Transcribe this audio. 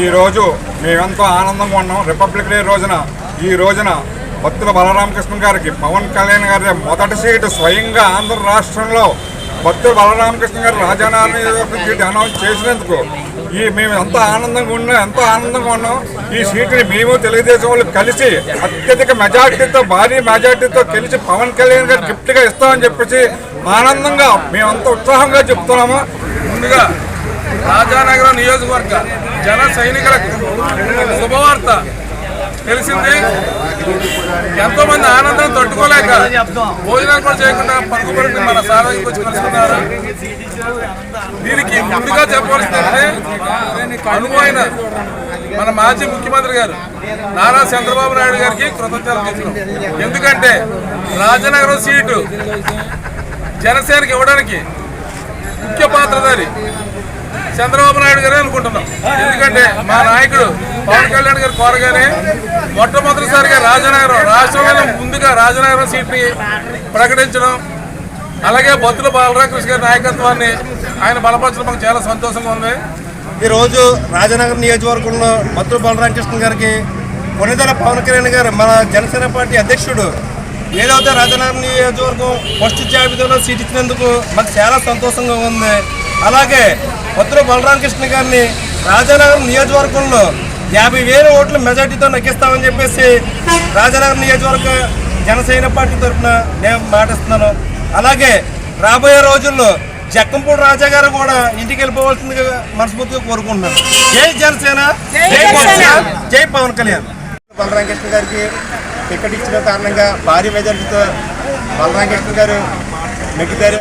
ఈరోజు మేమెంతో ఆనందంగా ఉన్నాం. రిపబ్లిక్ డే రోజున బత్తుల బలరామకృష్ణ గారికి పవన్ కళ్యాణ్ గారి మొదటి సీటు స్వయంగా ఆంధ్ర రాష్ట్రంలో బత్తుల బలరామకృష్ణ గారు రాజానగరం సీటు అనౌన్స్ చేసినందుకు మేము ఎంతో ఆనందంగా ఉన్నాం. ఈ సీటుని మేము తెలుగుదేశం వాళ్ళు కలిసి అత్యధిక మెజార్టీతో భారీ మెజార్టీతో కలిసి పవన్ కళ్యాణ్ గారు గిఫ్ట్గా ఇస్తామని చెప్పేసి ఆనందంగా మేమంతా ఉత్సాహంగా చెప్తున్నాము. ముందుగా రాజానగరం నియోజకవర్గ జన సైనికులకు శుభవార్త తెలిసింది. ఎంతో మంది ఆనందం తట్టుకోలేక భోజనాలు కూడా చేయకుండా పరుగుపడి మన సాధనకి వచ్చి కలుసుకున్నారు. దీనికి ముందుగా చెప్పవలసిందంటే అనుభవైన మన మాజీ ముఖ్యమంత్రి గారు నారా చంద్రబాబు నాయుడు గారికి కృతజ్ఞతలు చెప్తున్నాం. ఎందుకంటే రాజానగరం సీటు జనసేనకి ఇవ్వడానికి ముఖ్య పాత్రధారి చంద్రబాబు నాయుడు గారే అనుకుంటున్నాం. ఎందుకంటే మా నాయకుడు పవన్ కళ్యాణ్ గారు కోరగానే మొట్టమొదటిసారిగా రాజానగరం రాష్ట్రంలో ముందుగా రాజానగరం సీట్ని ప్రకటించడం, అలాగే బత్తుల బలరామకృష్ణ గారి నాయకత్వాన్ని ఆయన బలపరచడం మాకు చాలా సంతోషంగా ఉంది. ఈరోజు రాజానగరం నియోజకవర్గంలో బత్తుల బలరామకృష్ణ గారికి కొనిదెల పవన్ కళ్యాణ్ గారు మన జనసేన పార్టీ అధ్యక్షుడు ఏదైతే రాజానగరం నియోజకవర్గం ఫస్ట్ జాబితాలో సీట్ ఇచ్చినందుకు మాకు చాలా సంతోషంగా ఉంది. అలాగే బత్తుల బలరామకృష్ణ గారిని రాజానగరం నియోజకవర్గంలో 50,000 ఓట్ల మెజార్టీతో నెగ్గిస్తామని చెప్పేసి రాజానగరం నియోజకవర్గ జనసేన పార్టీ తరఫున నేను మాటిస్తున్నాను. అలాగే రాబోయే రోజుల్లో జక్కంపూడి రాజా గారు కూడా ఇంటికి వెళ్ళిపోవాల్సిందిగా మనస్ఫూర్తిగా కోరుకుంటున్నాను. జై జనసేన, జై పవన్ కళ్యాణ్. బలరామకృష్ణ గారికి టికెట్ ఇచ్చిన కారణంగా భారీ మెజార్టీతో బలరామకృష్ణ గారు నెగ్గుతారు.